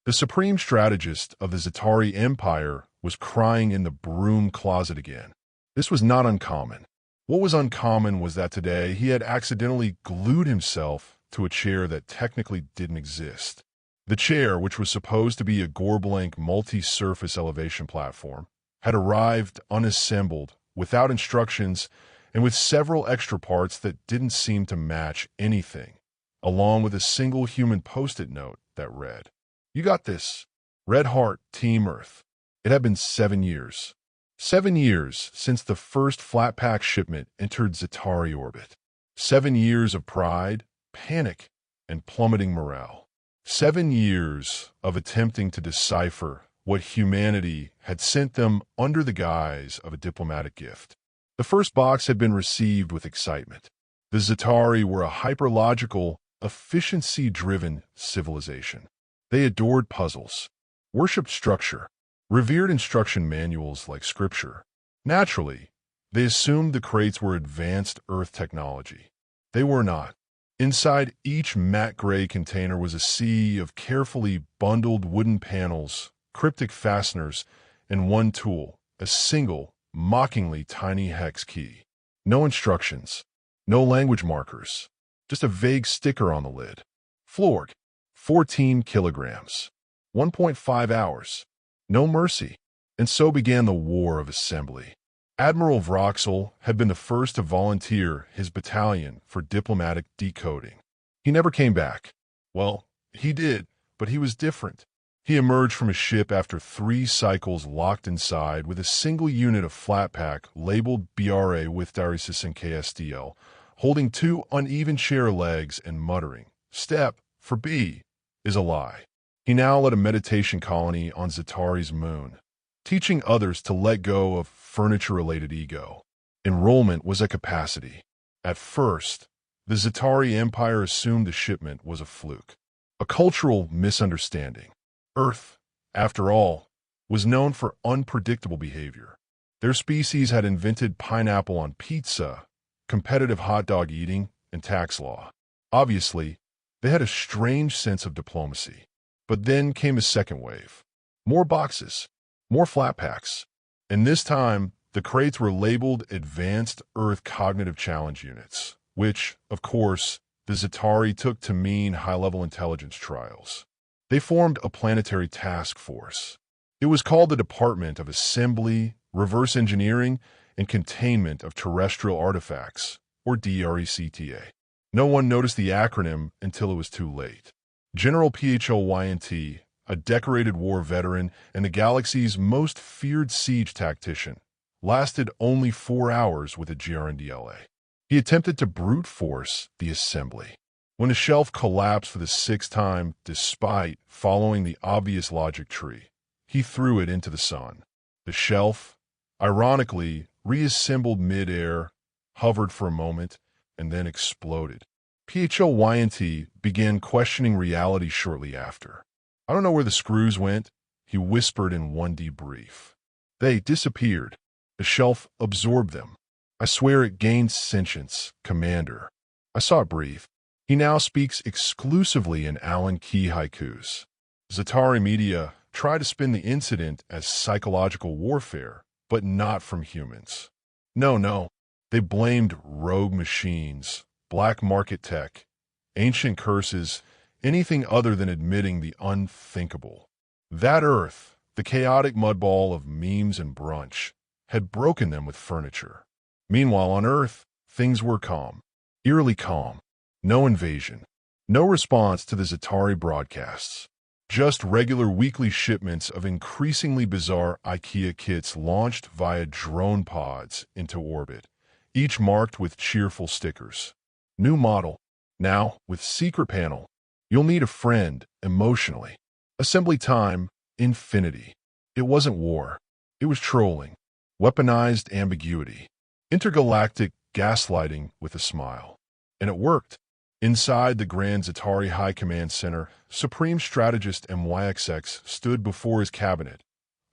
The supreme strategist of the Zetari Empire was crying in the broom closet again. This was not uncommon. What was uncommon was that today he had accidentally glued himself to a chair that technically didn't exist. The chair, which was supposed to be a Gorblank multi-surface elevation platform, had arrived unassembled, without instructions, and with several extra parts that didn't seem to match anything, along with a single human post-it note that read, "You got this. Red Heart, Team Earth." It had been 7 years. 7 years since the first flat-pack shipment entered Zetari orbit. 7 years of pride, panic, and plummeting morale. 7 years of attempting to decipher what humanity had sent them under the guise of a diplomatic gift. The first box had been received with excitement. The Zetari were a hyperlogical, efficiency-driven civilization. They adored puzzles, worshipped structure, revered instruction manuals like scripture. Naturally, they assumed the crates were advanced Earth technology. They were not. Inside each matte gray container was a sea of carefully bundled wooden panels, cryptic fasteners, and one tool, a single, mockingly tiny hex key. No instructions, no language markers, just a vague sticker on the lid. Florg, 14 kilograms, 1.5 hours, no mercy. And so began the War of Assembly. Admiral Vroxel had been the first to volunteer his battalion for diplomatic decoding. He never came back. Well, he did, but he was different. He emerged from his ship after 3 cycles locked inside with a single unit of flatpack labeled BRA with Darius and KSDL, holding 2 uneven chair legs and muttering, "Step for B is a lie." He now led a meditation colony on Zetari's moon, teaching others to let go of furniture-related ego. Enrollment was at capacity. At first, the Zetari Empire assumed the shipment was a fluke, a cultural misunderstanding. Earth, after all, was known for unpredictable behavior. Their species had invented pineapple on pizza, competitive hot dog eating, and tax law. Obviously, they had a strange sense of diplomacy. But then came a second wave. More boxes, more flat packs. And this time, the crates were labeled Advanced Earth Cognitive Challenge Units, which, of course, the Zetari took to mean high-level intelligence trials. They formed a planetary task force. It was called the Department of Assembly, Reverse Engineering, and Containment of Terrestrial Artifacts, or DRECTA. No one noticed the acronym until it was too late. General PHLYNT, a decorated war veteran and the galaxy's most feared siege tactician, lasted only 4 hours with a GRNDLA. He attempted to brute force the assembly. When the shelf collapsed for the 6th time, despite following the obvious logic tree, he threw it into the sun. The shelf, ironically, reassembled mid-air, hovered for a moment, and then exploded. PHLYNT began questioning reality shortly after. "I don't know where the screws went," he whispered in one debrief. "They disappeared. The shelf absorbed them. I swear it gained sentience, Commander." I saw it breathe. He now speaks exclusively in Allen Key haikus. Zetari media try to spin the incident as psychological warfare, but not from humans. No, they blamed rogue machines, black market tech, ancient curses, anything other than admitting the unthinkable. That Earth, the chaotic mudball of memes and brunch, had broken them with furniture. Meanwhile, on Earth, things were calm, eerily calm. No invasion, no response to the Zetari broadcasts. Just regular weekly shipments of increasingly bizarre Ikea kits launched via drone pods into orbit, each marked with cheerful stickers. New model, now with secret panel. You'll need a friend, emotionally. Assembly time, infinity. It wasn't war. It was trolling, weaponized ambiguity, intergalactic gaslighting with a smile. And it worked. Inside the Grand Zetari High Command Center, Supreme Strategist MYXX stood before his cabinet,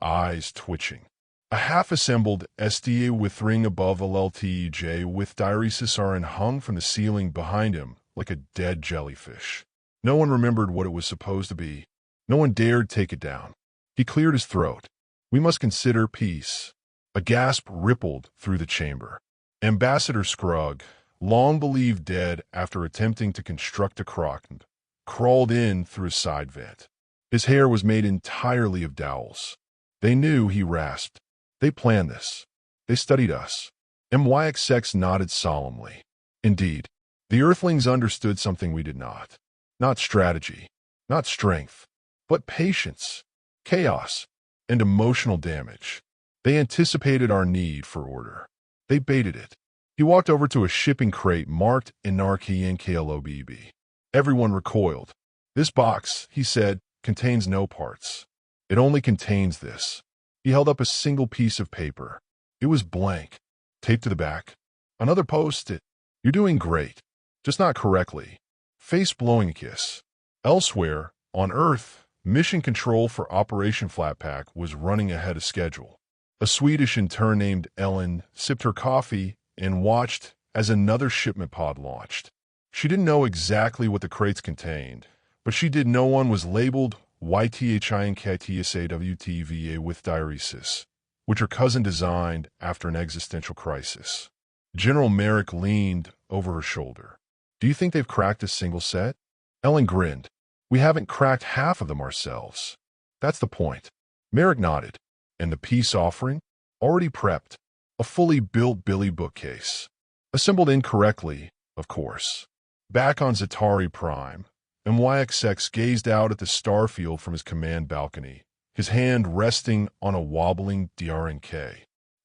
eyes twitching. A half-assembled SDA withering above the LTEJ with diaresis RN hung from the ceiling behind him like a dead jellyfish. No one remembered what it was supposed to be. No one dared take it down. He cleared his throat. We must consider peace. A gasp rippled through the chamber. Ambassador Scrugg, long believed dead after attempting to construct a crockett, crawled in through a side vent. His hair was made entirely of dowels. They knew, he rasped. They planned this. They studied us. MYXX nodded solemnly. Indeed, the Earthlings understood something we did not. Not strategy, not strength, but patience, chaos, and emotional damage. They anticipated our need for order. They baited it. He walked over to a shipping crate marked Anarchy and KLOBB. Everyone recoiled. This box, he said, contains no parts. It only contains this. He held up a single piece of paper. It was blank, taped to the back. Another post-it. You're doing great, just not correctly. Face blowing a kiss. Elsewhere, on Earth, mission control for Operation Flatpack was running ahead of schedule. A Swedish intern named Ellen sipped her coffee and watched as another shipment pod launched. She didn't know exactly what the crates contained, but she did know one was labeled YTHINKTSAWTVA with diuresis, which her cousin designed after an existential crisis. General Merrick leaned over her shoulder. Do you think they've cracked a single set? Ellen grinned. We haven't cracked half of them ourselves. That's the point. Merrick nodded. And the peace offering? Already prepped. A fully built Billy bookcase. Assembled incorrectly, of course. Back on Zetari Prime, MYXX gazed out at the starfield from his command balcony, his hand resting on a wobbling DRNK.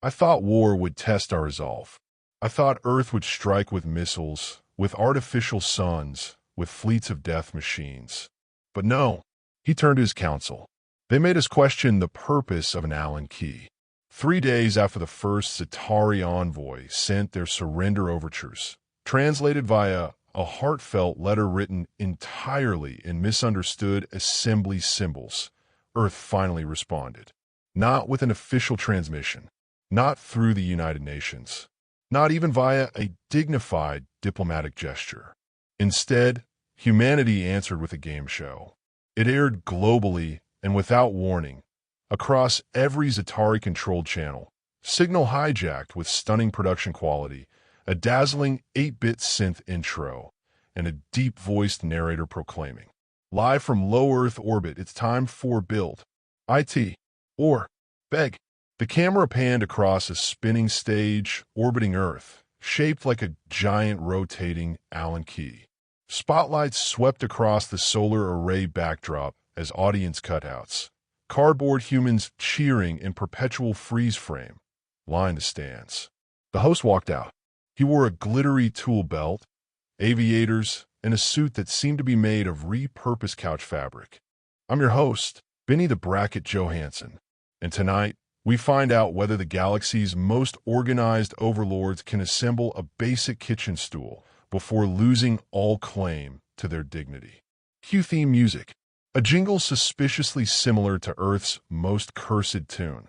I thought war would test our resolve. I thought Earth would strike with missiles, with artificial suns, with fleets of death machines. But no, he turned to his council. They made us question the purpose of an Allen key. 3 days after the first Zetari envoy sent their surrender overtures, translated via a heartfelt letter written entirely in misunderstood assembly symbols, Earth finally responded. Not with an official transmission, not through the United Nations, not even via a dignified diplomatic gesture. Instead, humanity answered with a game show. It aired globally and without warning, across every Zetari-controlled channel, signal hijacked with stunning production quality, a dazzling 8-bit synth intro, and a deep-voiced narrator proclaiming, live from low Earth orbit, it's time for build, IT, or beg. The camera panned across a spinning stage orbiting Earth, shaped like a giant rotating Allen key. Spotlights swept across the solar array backdrop as audience cutouts, cardboard humans cheering in perpetual freeze frame, lined the stands. The host walked out. He wore a glittery tool belt, aviators, and a suit that seemed to be made of repurposed couch fabric. I'm your host, Benny the Bracket Johansson, and tonight we find out whether the galaxy's most organized overlords can assemble a basic kitchen stool before losing all claim to their dignity. Cue theme music. A jingle suspiciously similar to Earth's most cursed tune.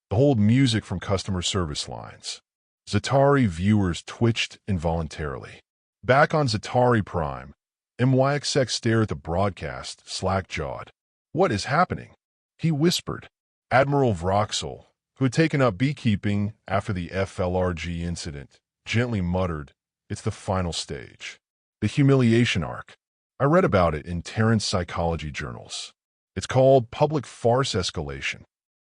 The hold music from customer service lines. Zetari viewers twitched involuntarily. Back on Zetari Prime, MYXX stared at the broadcast, slack-jawed. What is happening? He whispered. Admiral Vroxel, who had taken up beekeeping after the FLRG incident, gently muttered, it's the final stage. The humiliation arc. I read about it in Terran's psychology journals. It's called public farce escalation.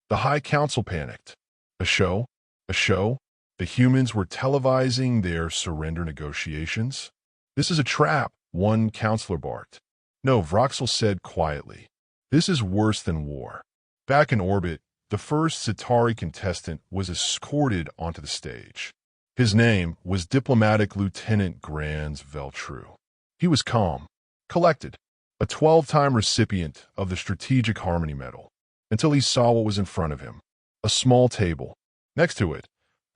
The High Council panicked. A show? A show? The humans were televising their surrender negotiations? This is a trap, one counselor barked. No, Vroxel said quietly. This is worse than war. Back in orbit, the first Zetari contestant was escorted onto the stage. His name was Diplomatic Lieutenant Granz Veltru. He was calm, collected, a 12-time recipient of the Strategic Harmony Medal, until he saw what was in front of him. A small table. Next to it,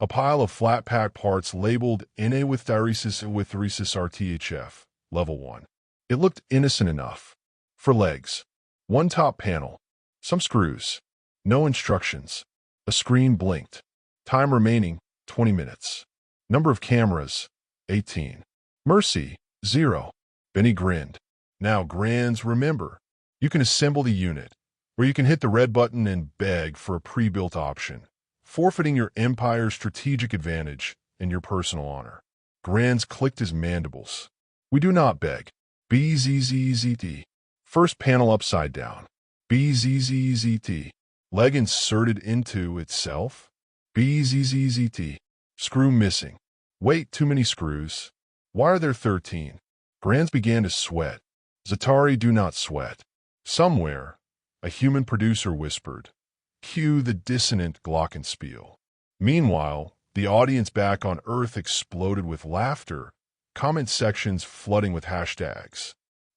a pile of flat-pack parts labeled Na with diuresis with diuresis RTHF, level 1. It looked innocent enough. For legs. One top panel. Some screws. No instructions. A screen blinked. Time remaining, 20 minutes. Number of cameras, 18. Mercy, 0. Benny grinned. Now, Granz, remember, You can assemble the unit, where you can hit the red button and beg for a pre-built option, forfeiting your empire's strategic advantage and your personal honor. Granz clicked his mandibles. We do not beg. BZZZT. First panel upside down. BZZZT. Leg inserted into itself. BZZZT. Screw missing. Wait, too many screws. Why are there 13? Granz began to sweat. Zetari, do not sweat. Somewhere, a human producer whispered, cue the dissonant glockenspiel. Meanwhile, the audience back on Earth exploded with laughter, comment sections flooding with hashtags.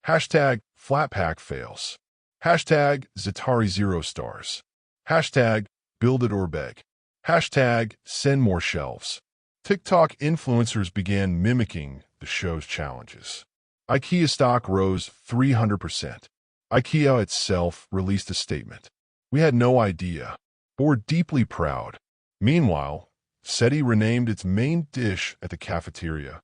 Hashtag Flatpack fails. Hashtag Zetari 0 stars. Hashtag Build it or beg. Hashtag Send more shelves. TikTok influencers began mimicking the show's challenges. Ikea stock rose 300%. Ikea itself released a statement. We had no idea, but we're deeply proud. Meanwhile, SETI renamed its main dish at the cafeteria,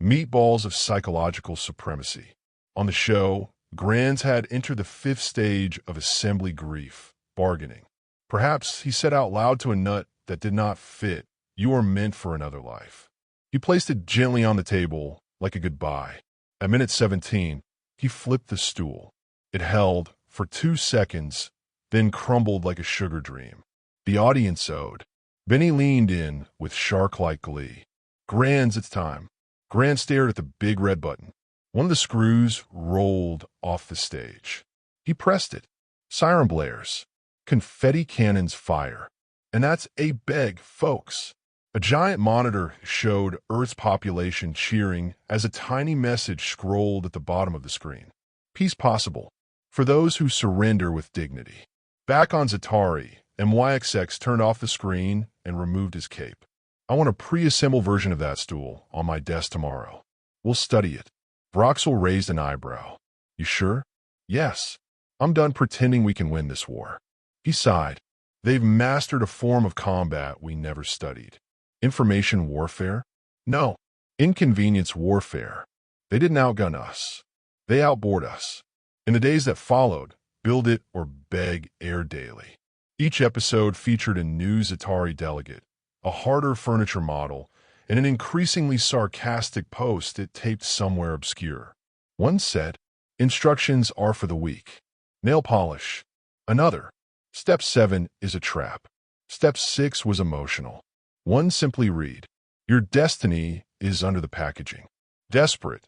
meatballs of psychological supremacy. On the show, Granz had entered the 5th stage of assembly grief, bargaining. Perhaps he said out loud to a nut that did not fit, "You are meant for another life." He placed it gently on the table, like a goodbye. At minute 17, he flipped the stool. It held for 2 seconds, then crumbled like a sugar dream. The audience owed. Benny leaned in with shark-like glee. Granz, it's time. Granz stared at the big red button. One of the screws rolled off the stage. He pressed it. Siren blares. Confetti cannons fire. And that's a beg, folks. A giant monitor showed Earth's population cheering as a tiny message scrolled at the bottom of the screen. Peace possible for those who surrender with dignity. Back on Zetari, MYXX turned off the screen and removed his cape. I want a pre-assembled version of that stool on my desk tomorrow. We'll study it. Vroxel raised an eyebrow. You sure? Yes. I'm done pretending we can win this war. He sighed. They've mastered a form of combat we never studied. Information warfare? No. Inconvenience warfare. They didn't outgun us. They outboard us. In the days that followed, Build It or Beg aired daily. Each episode featured a new Zetari delegate, a harder furniture model, and an increasingly sarcastic post it taped somewhere obscure. One said, "Instructions are for the weak. Nail polish." Another, "Step 7 is a trap." Step 6 was emotional. One simply read, "Your destiny is under the packaging." Desperate,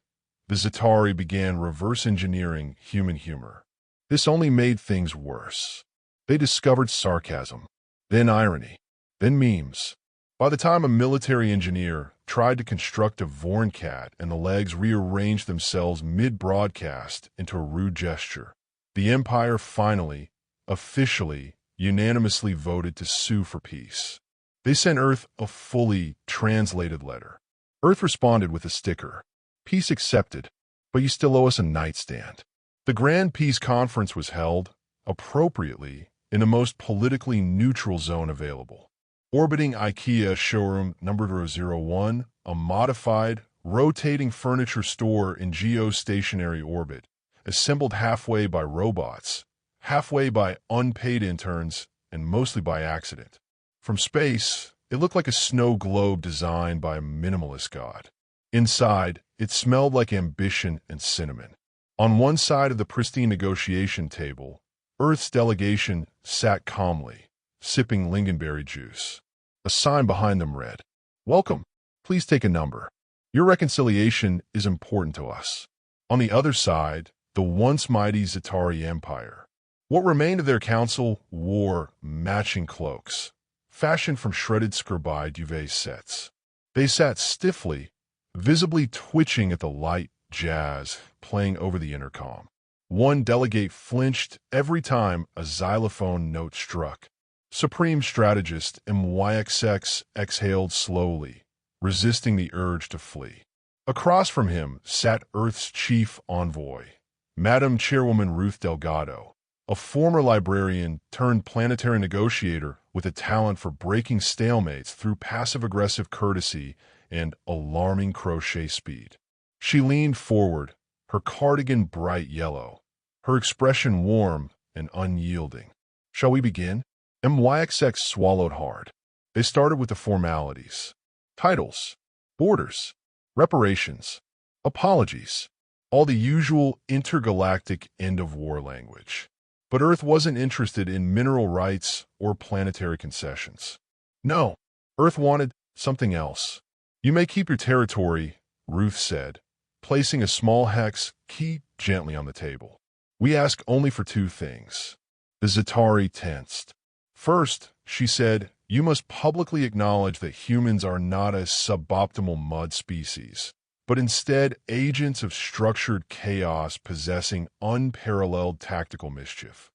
the Zetari began reverse engineering human humor. This only made things worse. They discovered sarcasm, then irony, then memes. By the time a military engineer tried to construct a Vorn cat and the legs rearranged themselves mid-broadcast into a rude gesture, the Empire finally, officially, unanimously voted to sue for peace. They sent Earth a fully translated letter. Earth responded with a sticker. Peace accepted, but you still owe us a nightstand. The Grand Peace Conference was held, appropriately, in the most politically neutral zone available. Orbiting IKEA showroom number 001, a modified, rotating furniture store in geostationary orbit, assembled halfway by robots, halfway by unpaid interns, and mostly by accident. From space, it looked like a snow globe designed by a minimalist god. Inside, it smelled like ambition and cinnamon. On one side of the pristine negotiation table, Earth's delegation sat calmly, sipping lingonberry juice. A sign behind them read, "Welcome. Please take a number. Your reconciliation is important to us." On the other side, the once mighty Zetari Empire. What remained of their council wore matching cloaks, fashioned from shredded Scribai duvet sets. They sat stiffly, visibly twitching at the light jazz playing over the intercom. One delegate flinched every time a xylophone note struck. Supreme Strategist MYXX exhaled slowly, resisting the urge to flee. Across from him sat Earth's chief envoy, Madam Chairwoman Ruth Delgado, a former librarian turned planetary negotiator with a talent for breaking stalemates through passive-aggressive courtesy and alarming crochet speed. She leaned forward, her cardigan bright yellow, her expression warm and unyielding. "Shall we begin?" MYXX swallowed hard. They started with the formalities. Titles, borders, reparations, apologies, all the usual intergalactic end-of-war language. But Earth wasn't interested in mineral rights or planetary concessions. No, Earth wanted something else. "You may keep your territory," Ruth said, placing a small hex key gently on the table. "We ask only for two things." The Zetari tensed. "First," she said, "you must publicly acknowledge that humans are not a suboptimal mud species, but instead agents of structured chaos possessing unparalleled tactical mischief."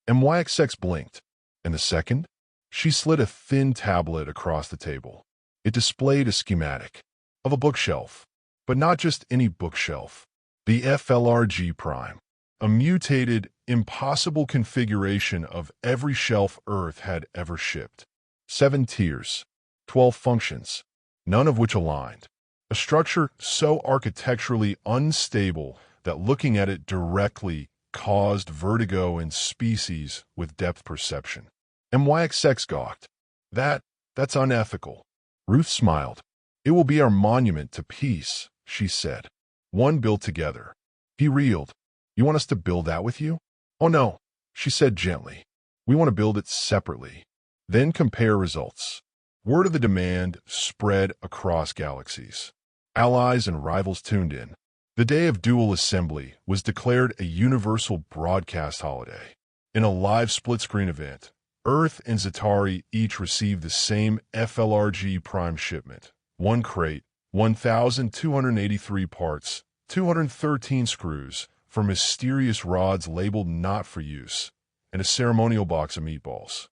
MYXX blinked. "And the second?" She slid a thin tablet across the table. It displayed a schematic of a bookshelf, but not just any bookshelf. The FLRG Prime, a mutated, impossible configuration of every shelf Earth had ever shipped. 7 tiers, 12 functions, none of which aligned. A structure so architecturally unstable that looking at it directly caused vertigo in species with depth perception. MYXX gawked. That's unethical." Ruth smiled. "It will be our monument to peace," she said. "One built together." He reeled. "You want us to build that with you?" "Oh no," she said gently. "We want to build it separately. Then compare results." Word of the demand spread across galaxies. Allies and rivals tuned in. The day of dual assembly was declared a universal broadcast holiday. In a live split-screen event, Earth and Zetari each received the same FLRG Prime shipment. 1 crate, 1,283 parts, 213 screws, for mysterious rods labeled "not for use," and a ceremonial box of meatballs.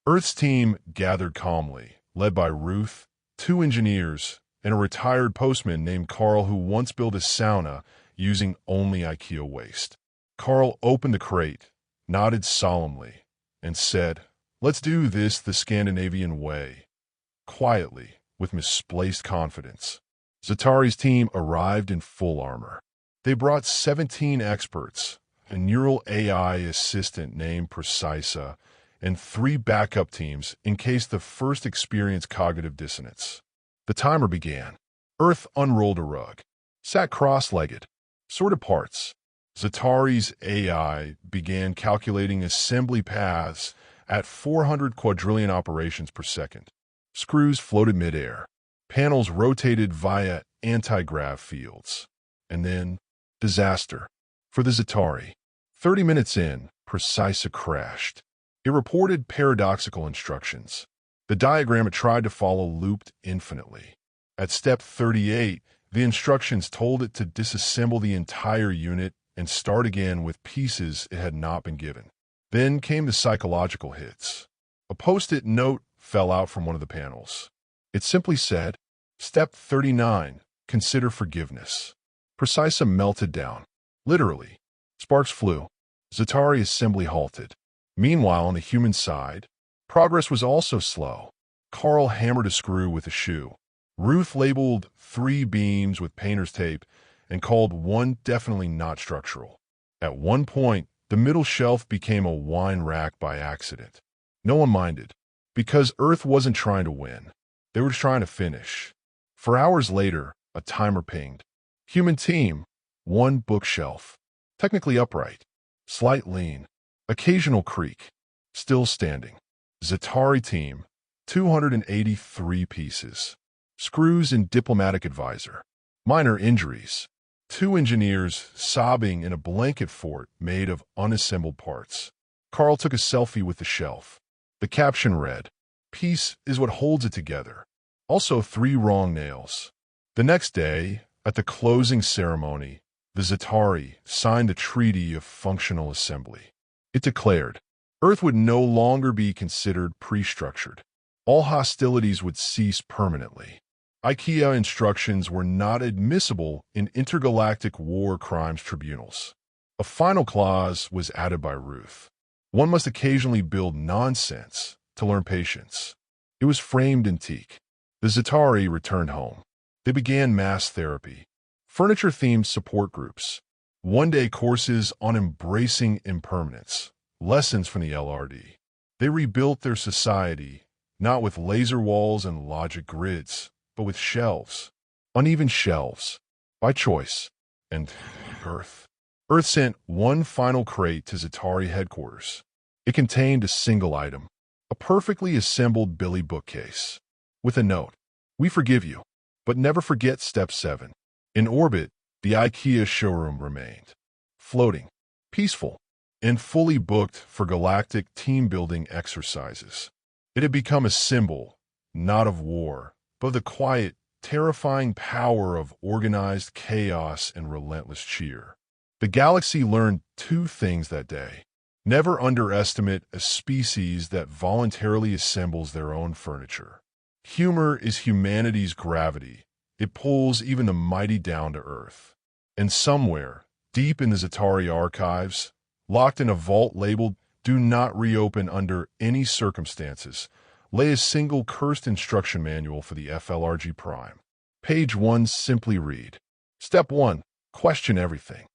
Earth's team gathered calmly, led by Ruth, 2 engineers, and a retired postman named Carl who once built a sauna using only Ikea waste. Carl opened the crate, nodded solemnly, and said, "Let's do this the Scandinavian way." Quietly, with misplaced confidence. Zetari's team arrived in full armor. They brought 17 experts, a neural AI assistant named Precisa, and 3 backup teams in case the first experienced cognitive dissonance. The timer began. Earth unrolled a rug, sat cross-legged, sorted parts. Zetari's AI began calculating assembly paths at 400 quadrillion operations per second. Screws floated midair. Panels rotated via anti-grav fields. And then, disaster. For the Zetari. 30 minutes in, Precisa crashed. It reported paradoxical instructions. The diagram it tried to follow looped infinitely. At step 38, the instructions told it to disassemble the entire unit and start again with pieces it had not been given. Then came the psychological hits. A post-it note fell out from one of the panels. It simply said, "Step 39, consider forgiveness." Precisa melted down. Literally. Sparks flew. Zetari assembly halted. Meanwhile, on the human side, progress was also slow. Carl hammered a screw with a shoe. Ruth labeled 3 beams with painter's tape and called one definitely not structural. At one point, the middle shelf became a wine rack by accident. No one minded, because Earth wasn't trying to win. They were trying to finish. For hours later, a timer pinged. Human team, 1 bookshelf. Technically upright. Slight lean. Occasional creak. Still standing. Zetari team, 283 pieces. Screws in diplomatic advisor. Minor injuries. 2 engineers sobbing in a blanket fort made of unassembled parts. Carl took a selfie with the shelf. The caption read, "Peace is what holds it together." Also 3 wrong nails. The next day, at the closing ceremony, the Zetari signed the Treaty of Functional Assembly. It declared, Earth would no longer be considered pre-structured. All hostilities would cease permanently. Ikea instructions were not admissible in intergalactic war crimes tribunals. A final clause was added by Ruth. One must occasionally build nonsense to learn patience. It was framed in teak. The Zetari returned home. They began mass therapy. Furniture-themed support groups. one-day courses on embracing impermanence, lessons from the LRD. They rebuilt their society, not with laser walls and logic grids, but with shelves. Uneven shelves, by choice, and Earth. Earth sent one final crate to Zetari headquarters. It contained a single item, a perfectly assembled Billy bookcase, with a note: "We forgive you, but never forget Step 7. In orbit, the Ikea showroom remained, floating, peaceful, and fully booked for galactic team-building exercises. It had become a symbol, not of war, but of the quiet, terrifying power of organized chaos and relentless cheer. The galaxy learned two things that day. Never underestimate a species that voluntarily assembles their own furniture. Humor is humanity's gravity. It pulls even the mighty down to earth. And somewhere, deep in the Zetari archives, locked in a vault labeled "Do not reopen under any circumstances," lay a single cursed instruction manual for the FLRG Prime. Page 1 simply read: Step 1. Question everything.